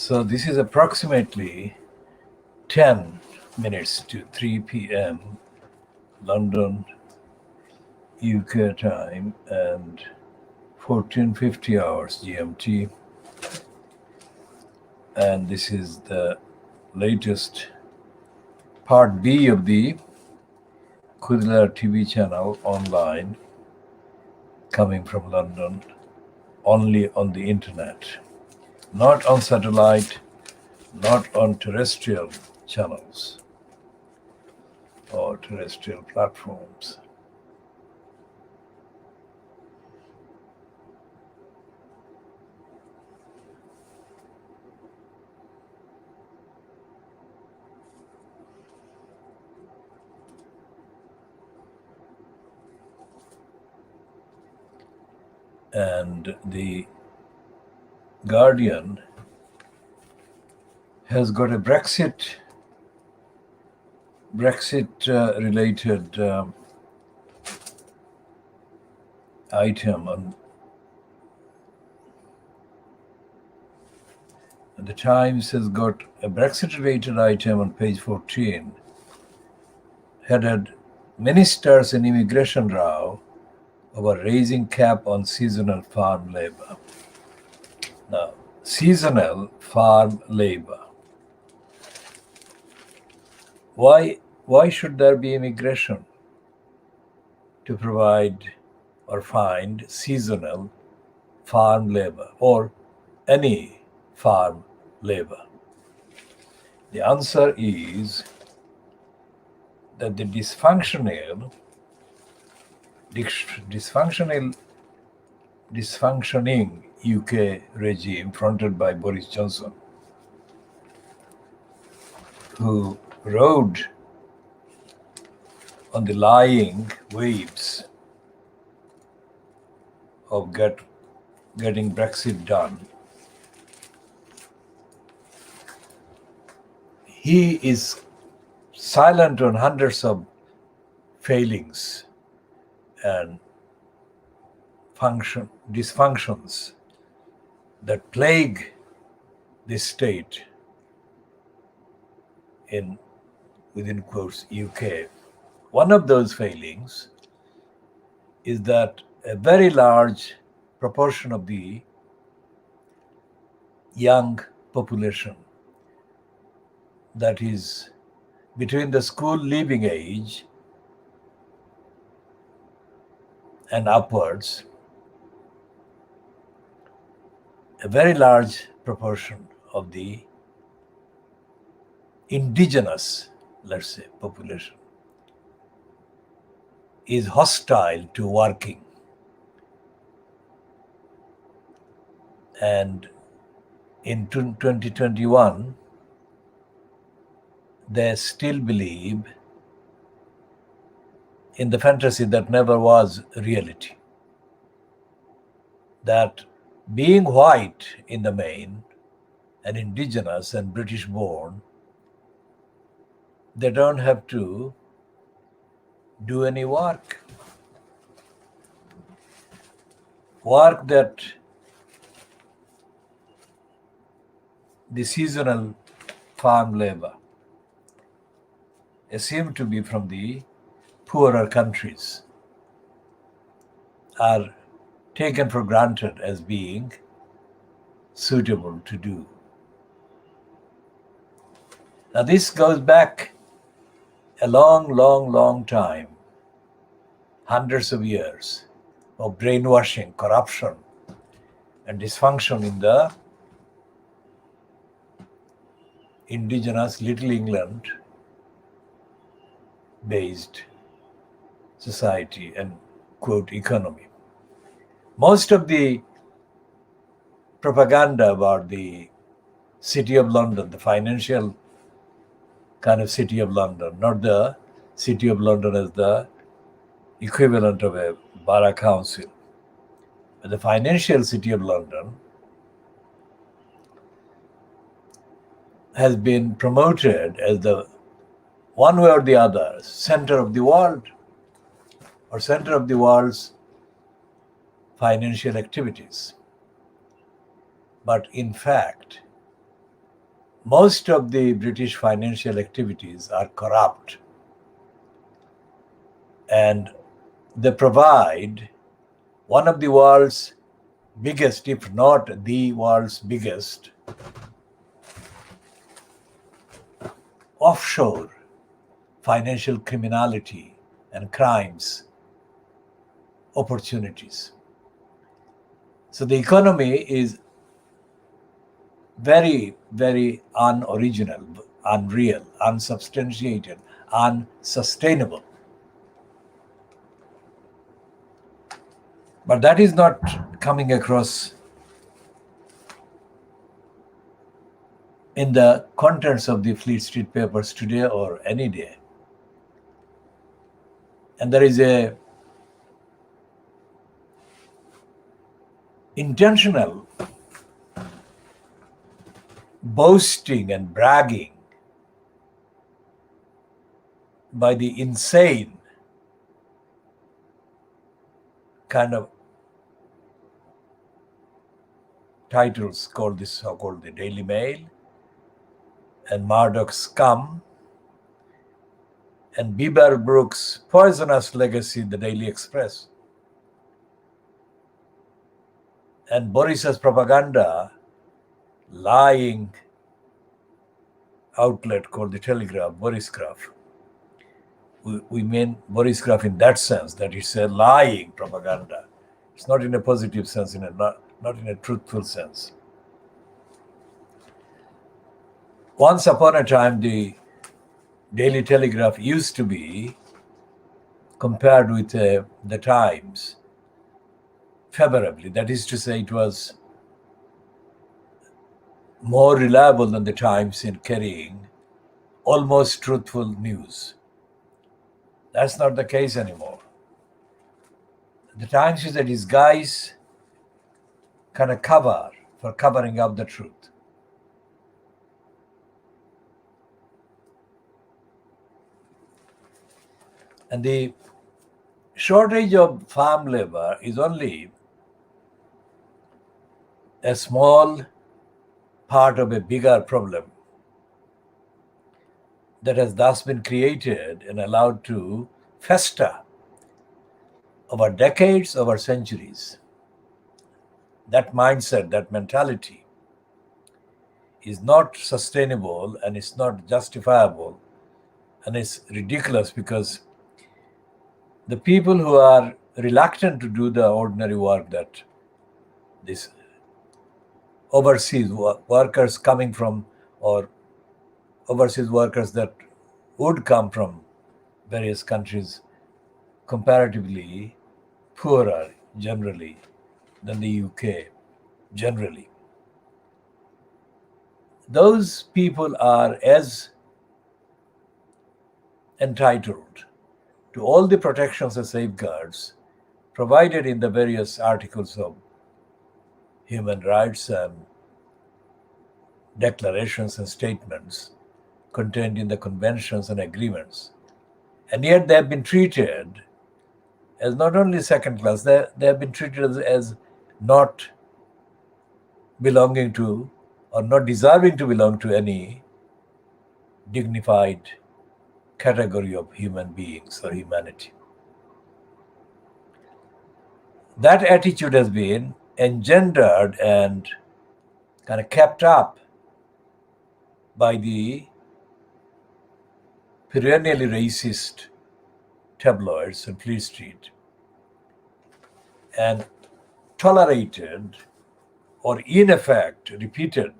So this is approximately 10 minutes to 3 p.m. London, UK time, and 14:50 hours GMT. And this is the latest part B of the KhoodeelaarTV Channel online, coming from London, only on the internet, not on satellite, not on terrestrial channels or terrestrial platforms. And the Guardian has got a Brexit related item on. The Times has got a Brexit related item on page 14, headed "Ministers in Immigration Row over raising cap on seasonal farm labor." Now, seasonal farm labor. Why should there be immigration to provide or find seasonal farm labor or any farm labor? The answer is that the dysfunctioning UK regime fronted by Boris Johnson, who rode on the lying waves of getting Brexit done, he is silent on hundreds of failings and dysfunctions that plague this state in, within quotes, UK. One of those failings is that a very large proportion of the young population, that is between the school leaving age and upwards, a very large proportion of the indigenous, let's say, population is hostile to working. And in 2021, they still believe in the fantasy that never was reality, that being white in the main and indigenous and British born, they don't have to do any work that the seasonal farm labor assumed to be from the poorer countries are taken for granted as being suitable to do. Now, this goes back a long time, hundreds of years of brainwashing, corruption, and dysfunction in the indigenous Little England based society and, quote, economy. Most of the propaganda about the City of London, the financial kind of City of London, not the City of London as the equivalent of a borough council, but the financial City of London has been promoted as the one way or the other center of the world, or center of the world's financial activities. But in fact, most of the British financial activities are corrupt, and they provide one of the world's biggest, if not the world's biggest, offshore financial criminality and crimes opportunities. So the economy is very, very unoriginal, unreal, unsubstantiated, unsustainable. But that is not coming across in the contents of the Fleet Street papers today or any day. And there is a intentional boasting and bragging by the insane kind of titles called this so-called the Daily Mail and Murdoch's Scum and Beaver Brooks' poisonous legacy, the Daily Express, and Boris's propaganda lying outlet called the Telegraph, Borisgraph. We mean Borisgraph in that sense, that it's a lying propaganda. It's not in a positive sense, not in a truthful sense. Once upon a time, the Daily Telegraph used to be compared with the Times favorably. That is to say, it was more reliable than the Times in carrying almost truthful news. That's not the case anymore. The Times is a disguise kind of cover for covering up the truth. And the shortage of farm labor is only a small part of a bigger problem that has thus been created and allowed to fester over decades, over centuries. That mindset, that mentality is not sustainable and it's not justifiable, and it's ridiculous because the people who are reluctant to do the ordinary work that these overseas workers coming from, or overseas workers that would come from various countries comparatively poorer generally than the UK generally. Those people are as entitled to all the protections and safeguards provided in the various articles of human rights and declarations and statements contained in the conventions and agreements. And yet they have been treated as not only second class, they have been treated as not belonging to or not deserving to belong to any dignified category of human beings or humanity. That attitude has been engendered and kind of kept up by the perennially racist tabloids on Fleet Street and tolerated or in effect repeated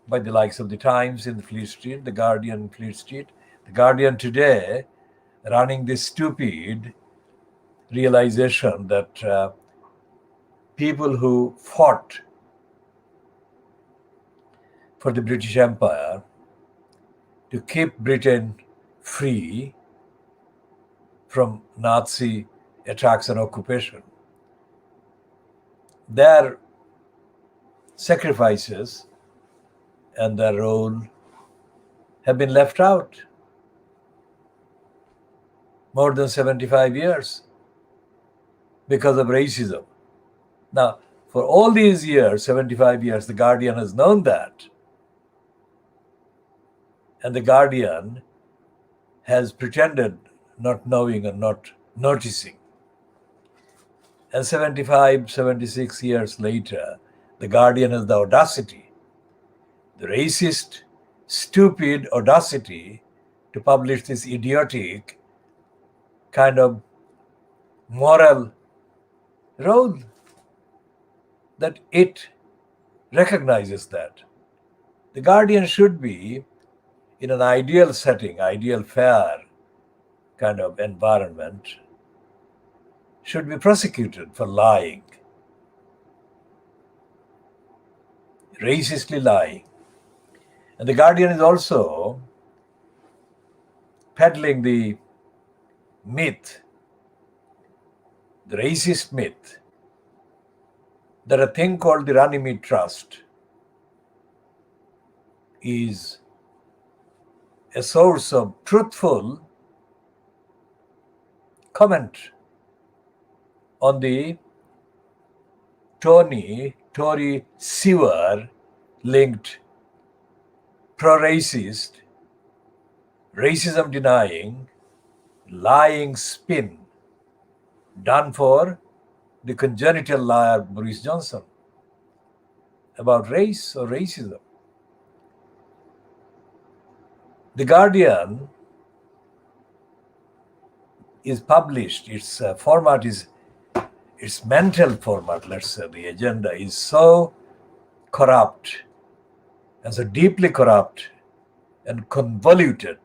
by the likes of the Times in the Fleet Street, the Guardian in Fleet Street, the Guardian today running this stupid realization that people who fought for the British Empire to keep Britain free from Nazi attacks and occupation, their sacrifices and their role have been left out. More than 75 years because of racism. Now, for all these years, 75 years, the Guardian has known that. and the Guardian has pretended not knowing or not noticing. And 75, 76 years later, the Guardian has the audacity, the racist, stupid audacity to publish this idiotic kind of moral role that it recognizes that. The Guardian should be in an ideal setting, ideal fair kind of environment, should be prosecuted for lying, racistly lying. And the Guardian is also peddling the myth, the racist myth, that a thing called the Runnymede Trust is a source of truthful comment on the Tory sewer linked pro-racist, racism denying, lying spin done for the congenital liar Boris Johnson about race or racism. The Guardian is published, its format is, its mental format, let's say, the agenda is so corrupt and so deeply corrupt and convoluted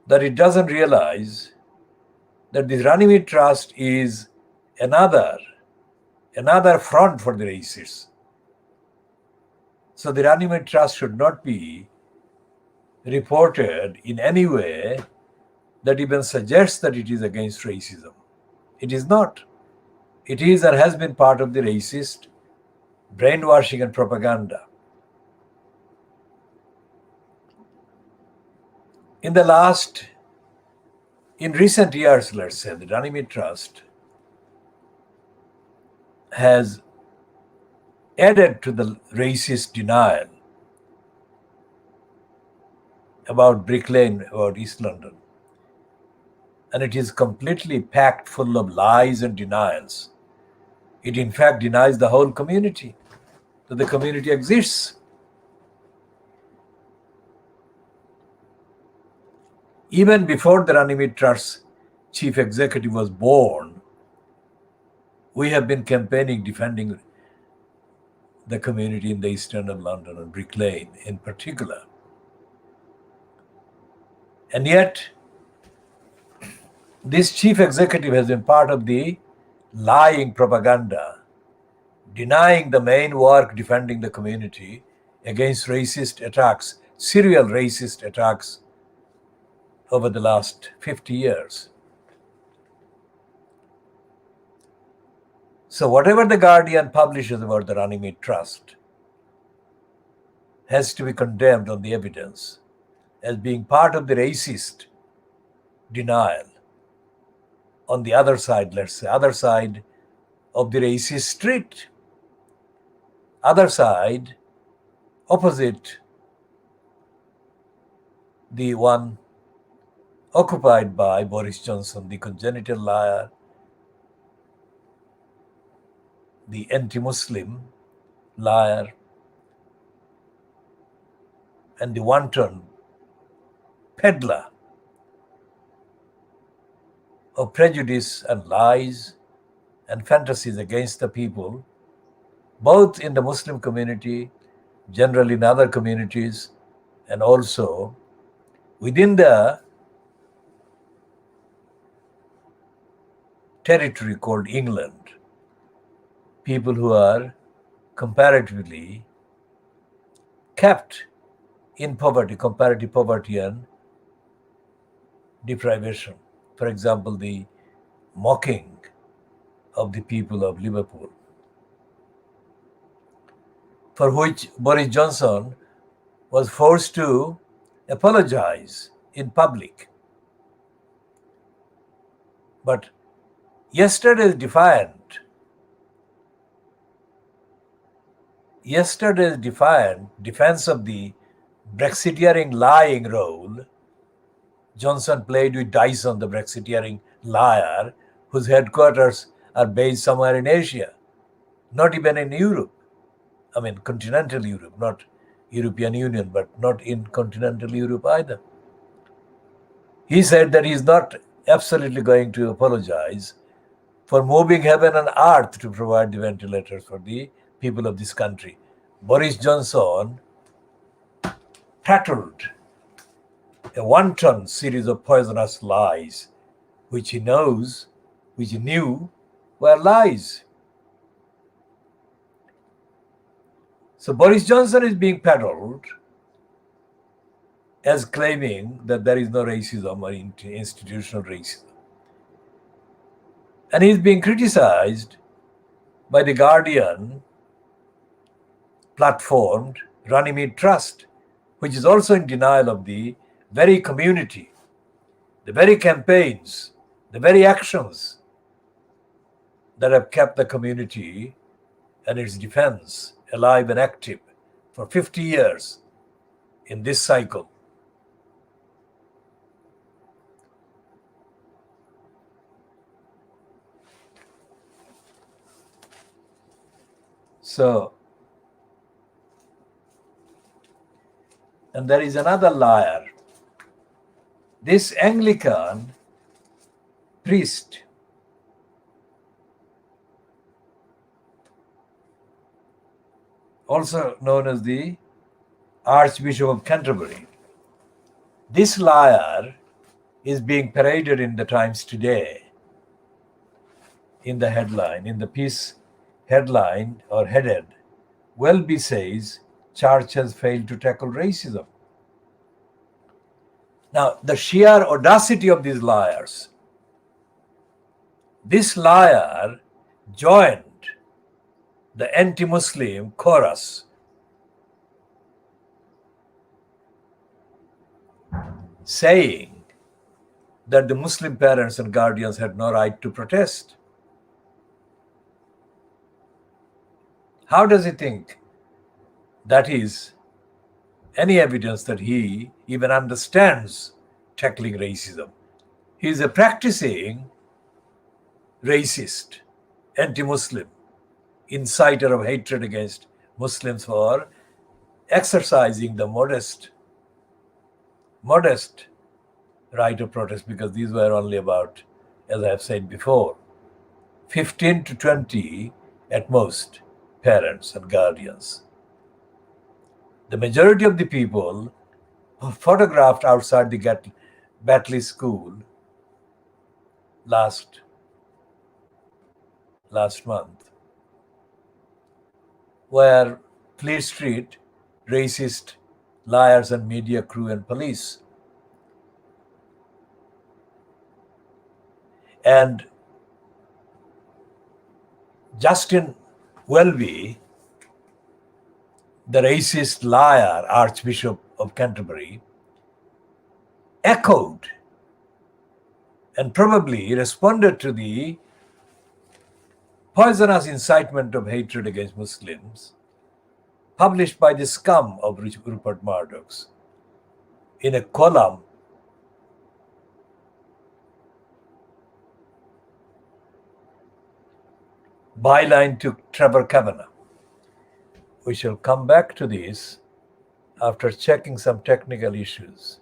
that it doesn't realize that the Runnymede Trust is another front for the racists. So the Runnymede Trust should not be reported in any way that even suggests that it is against racism. It is not. It is and has been part of the racist brainwashing and propaganda. In recent years, let's say, the Runnymede Trust has added to the racist denial about Brick Lane, about East London. And it is completely packed full of lies and denials. It in fact denies the whole community, that the community exists. Even before the Runnymede Trust chief executive was born, we have been campaigning, defending the community in the East End of London and Brick Lane in particular. And yet, this chief executive has been part of the lying propaganda, denying the main work defending the community against racist attacks, serial racist attacks over the last 50 years. So whatever the Guardian publishes about the Runnymede Trust has to be condemned on the evidence as being part of the racist denial. On the other side, let's say, other side of the racist street, other side, opposite the one occupied by Boris Johnson, the congenital liar, the anti-Muslim liar, and the wanton peddler of prejudice and lies and fantasies against the people, both in the Muslim community, generally in other communities, and also within the territory called England, people who are comparatively kept in poverty, comparative poverty and deprivation. For example, the mocking of the people of Liverpool, for which Boris Johnson was forced to apologize in public. But yesterday's defiant defense of the Brexiteering lying role Johnson played with Dyson, the Brexiteering liar, whose headquarters are based somewhere in Asia, not even in Europe. I mean, continental Europe, not European Union, but not in continental Europe either. He said that he's not absolutely going to apologize for moving heaven and earth to provide the ventilators for the people of this country. Boris Johnson prattled a wanton series of poisonous lies, which he knew were lies. So Boris Johnson is being peddled as claiming that there is no racism or institutional racism. And he's being criticized by the Guardian platformed Runnymede Trust, which is also in denial of the very community, the very campaigns, the very actions that have kept the community and its defense alive and active for 50 years in this cycle. So, and there is another liar. This Anglican priest, also known as the Archbishop of Canterbury, this liar is being paraded in the Times today in the headline, in the piece headline or headed, Welby says church has failed to tackle racism. Now, the sheer audacity of these liars. This liar joined the anti-Muslim chorus saying that the Muslim parents and guardians had no right to protest. How does he think that is any evidence that he even understands tackling racism? He is a practicing racist, anti-Muslim, inciter of hatred against Muslims for exercising the modest right of protest, because these were only about, as I have said before, 15 to 20 at most parents and guardians. The majority of the people photographed outside the Batley School last month were Fleet Street racist liars and media crew and police. And Justin Welby, the racist liar, Archbishop of Canterbury, echoed and probably responded to the poisonous incitement of hatred against Muslims published by the scum of Rupert Murdoch's in a column byline to Trevor Kavanagh. We shall come back to this after checking some technical issues.